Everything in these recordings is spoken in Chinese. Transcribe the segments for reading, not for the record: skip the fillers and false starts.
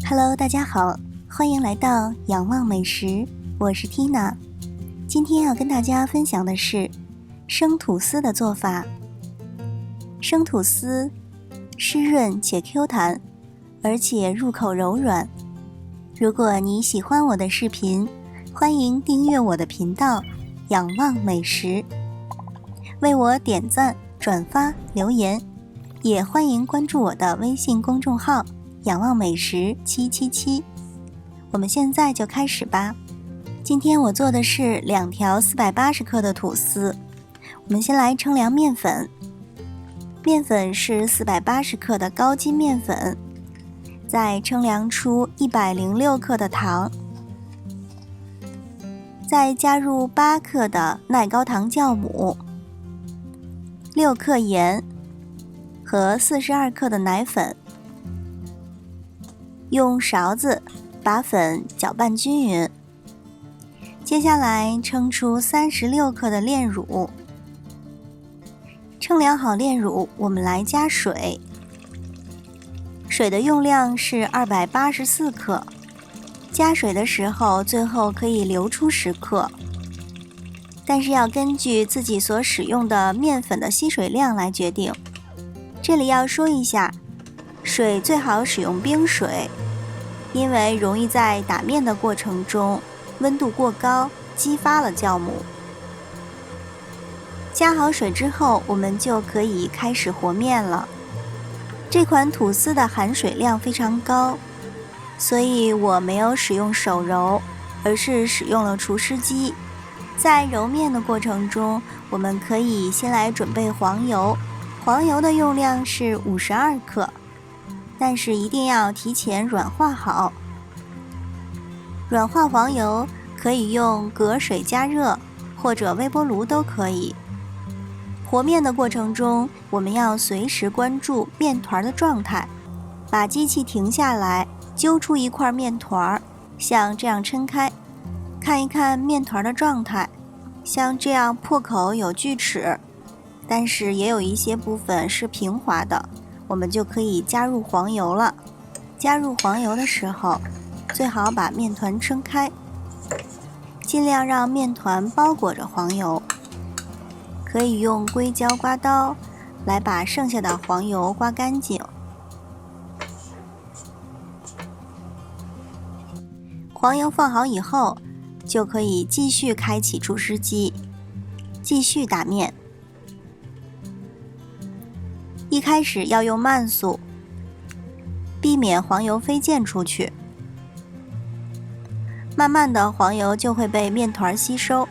Hello， 大家好，欢迎来到仰望美食，我是 Tina。今天要跟大家分享的是生吐司的做法。生吐司湿润且 Q 弹，而且入口柔软。如果你喜欢我的视频，欢迎订阅我的频道仰望美食，为我点赞、转发、留言，也欢迎关注我的微信公众号仰望美食777。我们现在就开始吧。今天我做的是2条480克的吐司。我们先来称量面粉，面粉是480克的高筋面粉，再称量出106克的糖，再加入8克的耐高糖酵母，6克盐和42克的奶粉，用勺子把粉搅拌均匀。接下来称出36克的炼乳，称量好炼乳，我们来加水。水的用量是284克，加水的时候最后可以流出10克，但是要根据自己所使用的面粉的吸水量来决定。这里要说一下，水最好使用冰水，因为容易在打面的过程中温度过高，激发了酵母。加好水之后，我们就可以开始和面了。这款吐司的含水量非常高，所以我没有使用手揉，而是使用了厨师机。在揉面的过程中，我们可以先来准备黄油，黄油的用量是52克，但是一定要提前软化好。软化黄油可以用隔水加热或者微波炉都可以。和面的过程中，我们要随时关注面团的状态，把机器停下来，揪出一块面团，像这样抻开，看一看面团的状态，像这样破口有锯齿，但是也有一些部分是平滑的，我们就可以加入黄油了。加入黄油的时候，最好把面团撑开，尽量让面团包裹着黄油。可以用硅胶刮刀来把剩下的黄油刮干净。黄油放好以后，就可以继续开启厨师机，继续打面。一开始要用慢速，避免黄油飞溅出去。慢慢的，黄油就会被面团吸收。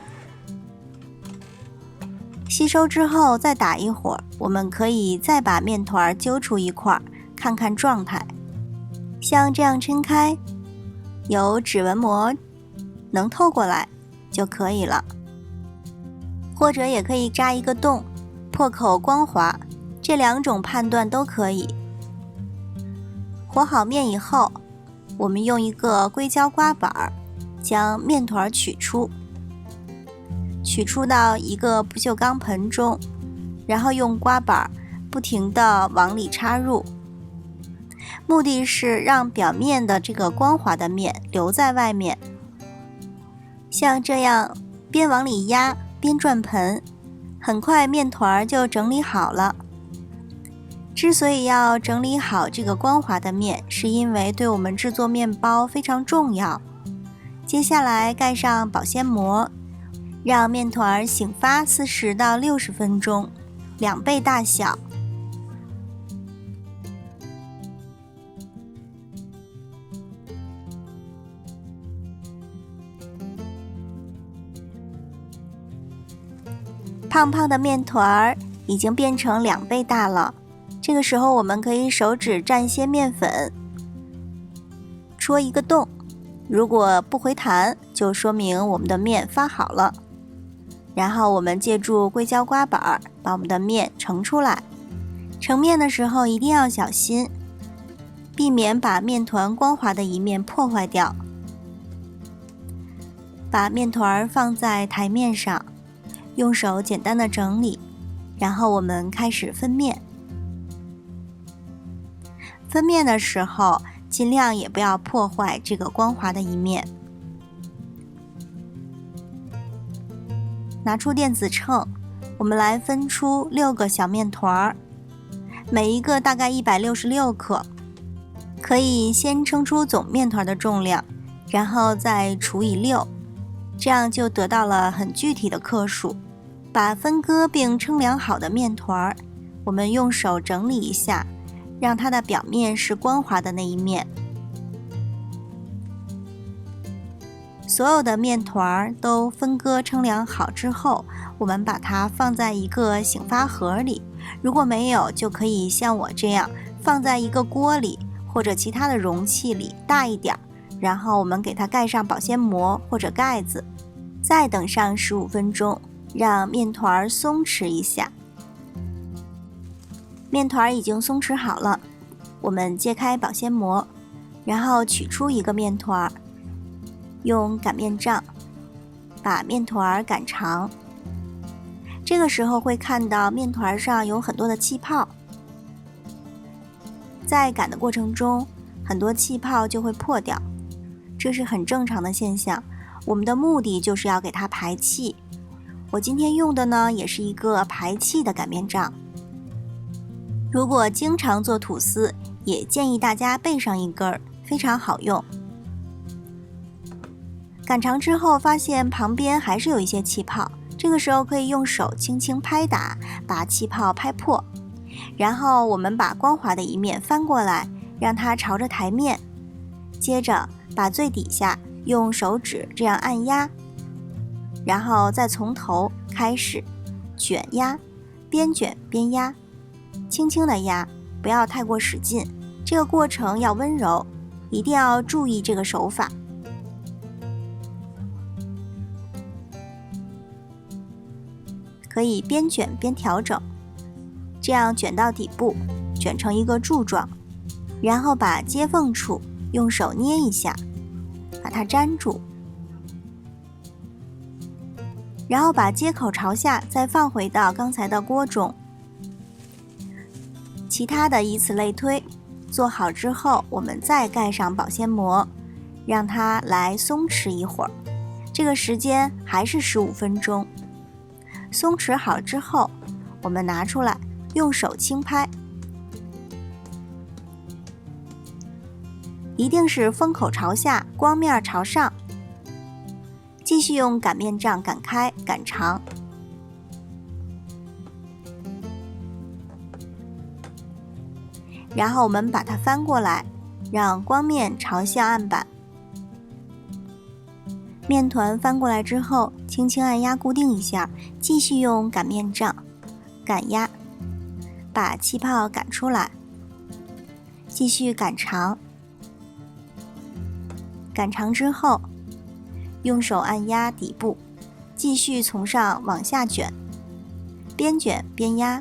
吸收之后再打一会儿，我们可以再把面团揪出一块，看看状态。像这样抻开，有指纹膜能透过来就可以了。或者也可以扎一个洞，破口光滑，这2种判断都可以。和好面以后，我们用一个硅胶刮板将面团取出到一个不锈钢盆中，然后用刮板不停地往里插入，目的是让表面的这个光滑的面留在外面。像这样边往里压边转盆，很快面团就整理好了。之所以要整理好这个光滑的面，是因为对我们制作面包非常重要。接下来盖上保鲜膜，让面团醒发40到60分钟，2倍大小。胖胖的面团已经变成2倍大了，这个时候我们可以手指蘸一些面粉，戳一个洞，如果不回弹，就说明我们的面发好了。然后我们借助硅胶刮板把我们的面盛出来。盛面的时候一定要小心，避免把面团光滑的一面破坏掉。把面团放在台面上，用手简单的整理，然后我们开始分面。分面的时候，尽量也不要破坏这个光滑的一面。拿出电子秤，我们来分出6个小面团，每一个大概166克。可以先称出总面团的重量，然后再除以6，这样就得到了很具体的克数。把分割并称量好的面团，我们用手整理一下，让它的表面是光滑的那一面。所有的面团都分割称量好之后，我们把它放在一个醒发盒里，如果没有，就可以像我这样放在一个锅里或者其他的容器里，大一点，然后我们给它盖上保鲜膜或者盖子，再等上15分钟，让面团松弛一下。面团已经松弛好了，我们揭开保鲜膜，然后取出一个面团，用擀面杖把面团擀长。这个时候会看到面团上有很多的气泡，在擀的过程中，很多气泡就会破掉，这是很正常的现象。我们的目的就是要给它排气。我今天用的呢，也是一个排气的擀面杖。如果经常做吐司，也建议大家备上一根，非常好用。擀长之后，发现旁边还是有一些气泡，这个时候可以用手轻轻拍打，把气泡拍破。然后我们把光滑的一面翻过来，让它朝着台面，接着把最底下用手指这样按压，然后再从头开始卷压，边卷边压，轻轻的压，不要太过使劲，这个过程要温柔，一定要注意这个手法。可以边卷边调整，这样卷到底部，卷成一个柱状，然后把接缝处用手捏一下，把它粘住，然后把接口朝下，再放回到刚才的锅中。其他的以此类推，做好之后，我们再盖上保鲜膜，让它来松弛一会儿，这个时间还是15分钟。松弛好之后，我们拿出来，用手轻拍，一定是封口朝下，光面朝上。继续用擀面杖擀开、擀长。然后我们把它翻过来，让光面朝向案板。面团翻过来之后，轻轻按压固定一下，继续用擀面杖擀压，把气泡擀出来，继续擀长。擀长之后，用手按压底部，继续从上往下卷，边卷边压，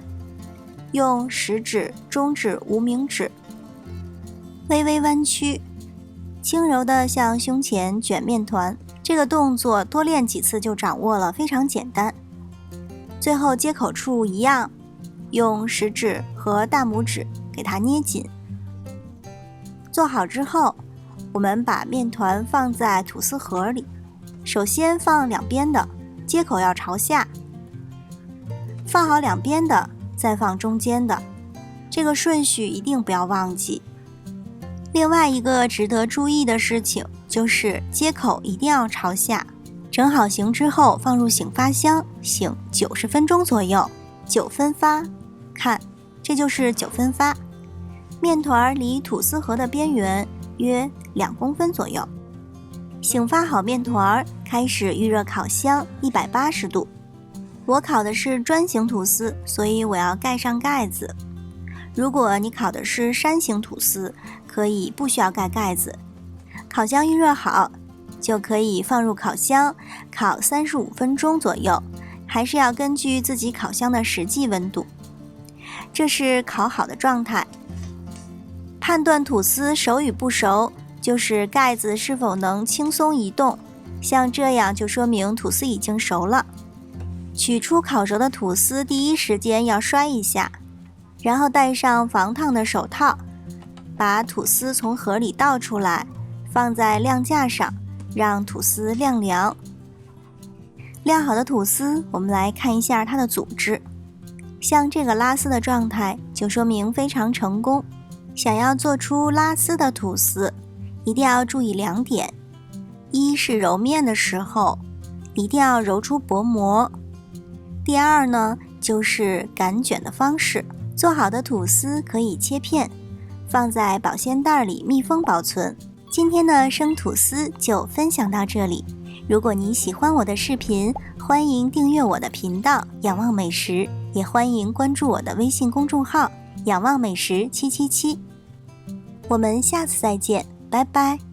用食指、中指、无名指微微弯曲，轻柔地向胸前卷面团。这个动作多练几次就掌握了，非常简单。最后接口处一样，用食指和大拇指给它捏紧。做好之后，我们把面团放在吐司盒里，首先放两边的，接口要朝下，放好两边的，再放中间的，这个顺序一定不要忘记。另外一个值得注意的事情就是接口一定要朝下。整好型之后放入醒发箱，醒90分钟左右，9分发。看，这就是9分发。面团离吐司盒的边缘约2公分左右。醒发好面团，开始预热烤箱180度。我烤的是砖形吐司，所以我要盖上盖子。如果你烤的是山形吐司，可以不需要盖盖子。烤箱预热好，就可以放入烤箱烤35分钟左右，还是要根据自己烤箱的实际温度。这是烤好的状态。判断吐司熟与不熟，就是盖子是否能轻松移动，像这样就说明吐司已经熟了。取出烤熟的吐司，第一时间要摔一下，然后戴上防烫的手套，把吐司从盒里倒出来，放在晾架上，让吐司晾凉。晾好的吐司，我们来看一下它的组织。像这个拉丝的状态，就说明非常成功。想要做出拉丝的吐司，一定要注意2点。一是揉面的时候，一定要揉出薄膜。第二呢，就是擀卷的方式。做好的吐司可以切片，放在保鲜袋里密封保存。今天的生吐司就分享到这里。如果你喜欢我的视频，欢迎订阅我的频道仰望美食，也欢迎关注我的微信公众号仰望美食777。我们下次再见，拜拜。